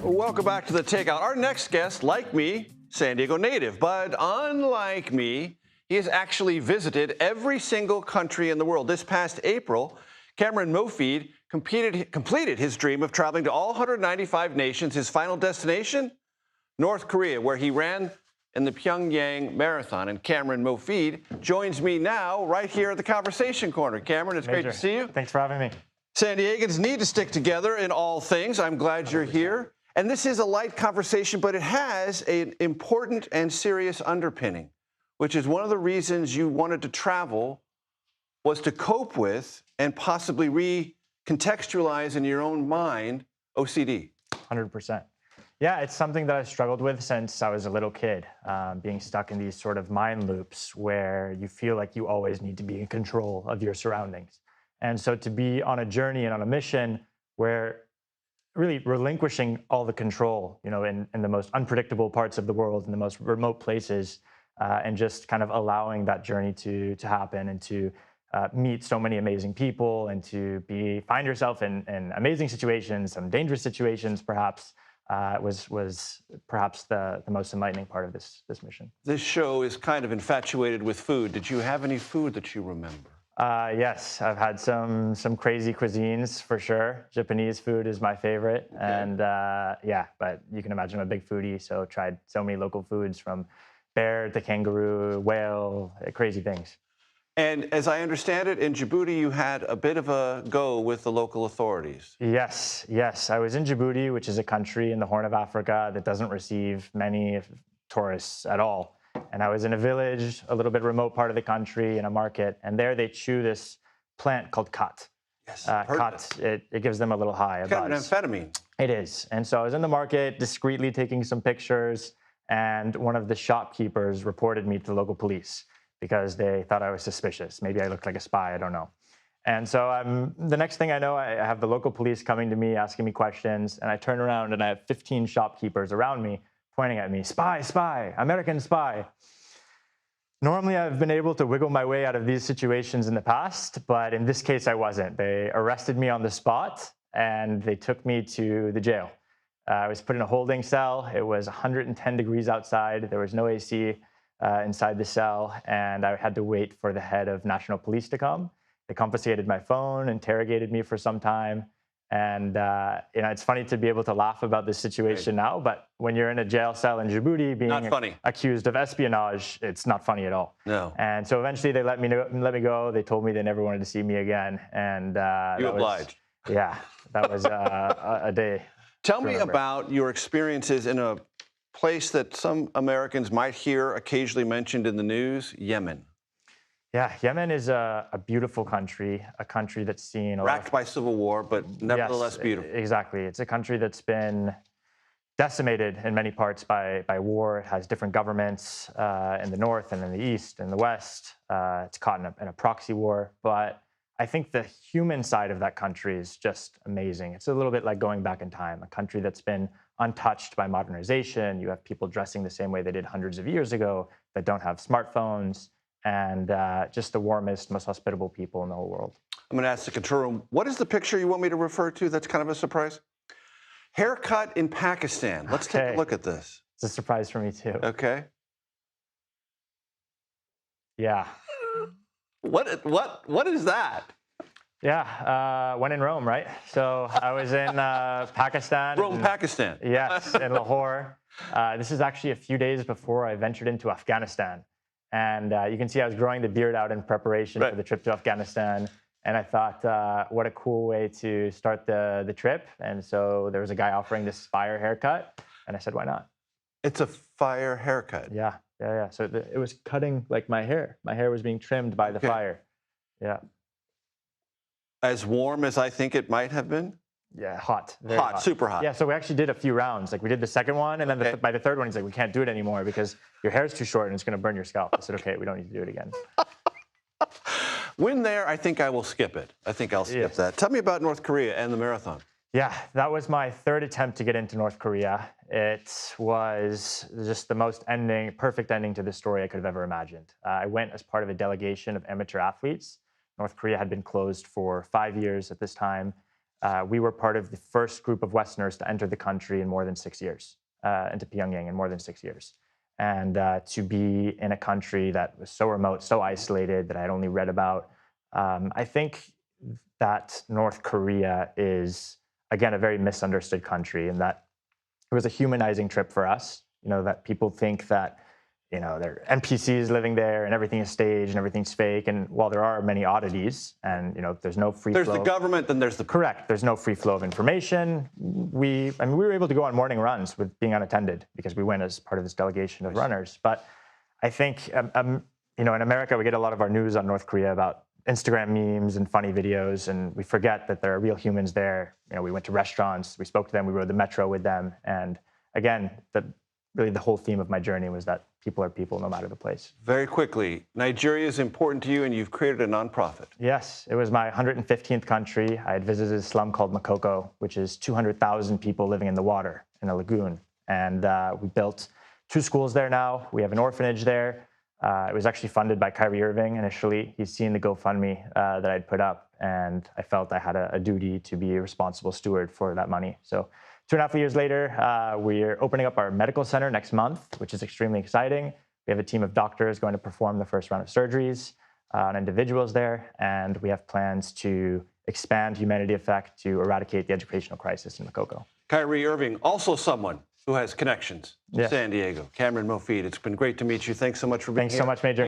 Welcome back to the Takeout. Our next guest, like me, San Diego native, but unlike me, he has actually visited every single country in the world. This past April, Cameron Mofid completed his dream of traveling to all 195 nations. His final destination, North Korea, where he ran in the Pyongyang Marathon. And Cameron Mofid joins me now right here at the Conversation Corner. Cameron, it's great to see you. Thanks for having me. San Diegans need to stick together in all things. I'm glad you're here. And this is a light conversation, but it has an important and serious underpinning, which is one of the reasons you wanted to travel was to cope with and possibly recontextualize in your own mind OCD. 100%. Yeah, it's something that I've struggled with since I was a little kid, being stuck in these sort of mind loops where you feel like you always need to be in control of your surroundings. And so to be on a journey and on a mission where really relinquishing all the control, in the most unpredictable parts of the world, in the most remote places, and just kind of allowing that journey to happen and to meet so many amazing people and to find yourself in amazing situations, some dangerous situations, perhaps, was perhaps the most enlightening part of this mission. This show is kind of infatuated with food. Did you have any food that you remember? Yes, I've had some crazy cuisines for sure. Japanese food is my favorite. Okay. And but you can imagine I'm a big foodie, so tried so many local foods from bear to kangaroo, whale, crazy things. And as I understand it, in Djibouti, you had a bit of a go with the local authorities. Yes. I was in Djibouti, which is a country in the Horn of Africa that doesn't receive many tourists at all. And I was in a village, a little bit remote part of the country, in a market, and there they chew this plant called khat. Yes, khat, it gives them a little high. Kind of amphetamine. It is. And so I was in the market, discreetly taking some pictures, and one of the shopkeepers reported me to the local police because they thought I was suspicious. Maybe I looked like a spy, I don't know. And so the next thing I know, I have the local police coming to me, asking me questions, and I turn around and I have 15 shopkeepers around me pointing at me, spy, American spy. Normally, I've been able to wiggle my way out of these situations in the past, but in this case, I wasn't. They arrested me on the spot, and they took me to the jail. I was put in a holding cell. It was 110 degrees outside. There was no AC inside the cell, and I had to wait for the head of National Police to come. They confiscated my phone, interrogated me for some time. And it's funny to be able to laugh about this situation now, but when you're in a jail cell in Djibouti being accused of espionage, it's not funny at all. No. And so eventually they let me go. They told me they never wanted to see me again. And you obliged. That was a day. Tell me about your experiences in a place that some Americans might hear occasionally mentioned in the news, Yemen. Yeah, Yemen is a beautiful country, a country that's seen racked by civil war, but nevertheless beautiful. Exactly. It's a country that's been decimated in many parts by war. It has different governments in the north and in the east and the west. It's caught in a proxy war. But I think the human side of that country is just amazing. It's a little bit like going back in time, a country that's been untouched by modernization. You have people dressing the same way they did hundreds of years ago that don't have smartphones. And just the warmest, most hospitable people in the whole world. I'm going to ask the control room, what is the picture you want me to refer to that's kind of a surprise? Haircut in Pakistan. Let's take a look at this. It's a surprise for me, too. Okay. Yeah. What is that? Yeah, when in Rome, right? So I was in Pakistan. Pakistan. Yes, in Lahore. This is actually a few days before I ventured into Afghanistan. And you can see I was growing the beard out in preparation for the trip to Afghanistan. And I thought, what a cool way to start the trip. And so there was a guy offering this fire haircut. And I said, why not? It's a fire haircut. Yeah. So it was cutting like my hair. My hair was being trimmed by the fire. Yeah. As warm as I think it might have been? Yeah, hot. Hot, super hot. Yeah, so we actually did a few rounds. Like we did the second one, and then by the third one, he's like, we can't do it anymore because your hair's too short and it's going to burn your scalp. I said, okay, we don't need to do it again. When there, I think I will skip it. I think I'll skip that. Tell me about North Korea and the marathon. Yeah, that was my third attempt to get into North Korea. It was just the most perfect ending to this story I could have ever imagined. I went as part of a delegation of amateur athletes. North Korea had been closed for 5 years at this time. we were part of the first group of Westerners to enter the country in more than 6 years, into Pyongyang in more than 6 years. And to be in a country that was so remote, so isolated, that I had only read about, I think that North Korea is, again, a very misunderstood country, and that it was a humanizing trip for us. That people think that, there are NPCs living there and everything is staged and everything's fake. And while there are many oddities and, there's no free flow. There's the government, then there's the... Correct. There's no free flow of information. We were able to go on morning runs with being unattended because we went as part of this delegation of runners. But I think, in America, we get a lot of our news on North Korea about Instagram memes and funny videos, and we forget that there are real humans there. We went to restaurants, we spoke to them, we rode the metro with them. And again, really the whole theme of my journey was that people are people no matter the place. Very quickly, Nigeria is important to you, and you've created a nonprofit. Yes, it was my 115th country. I had visited a slum called Makoko, which is 200,000 people living in the water in a lagoon. And we built 2 schools there now. We have an orphanage there. It was actually funded by Kyrie Irving initially. He's seen the GoFundMe that I'd put up, and I felt I had a duty to be a responsible steward for that money. So 2.5 years later, we're opening up our medical center next month, which is extremely exciting. We have a team of doctors going to perform the first round of surgeries on individuals there, and we have plans to expand Humanity Effect to eradicate the educational crisis in Makoko. Kyrie Irving, also someone who has connections to San Diego. Cameron Mofid, it's been great to meet you. Thanks so much for being here. Thanks so much, Major.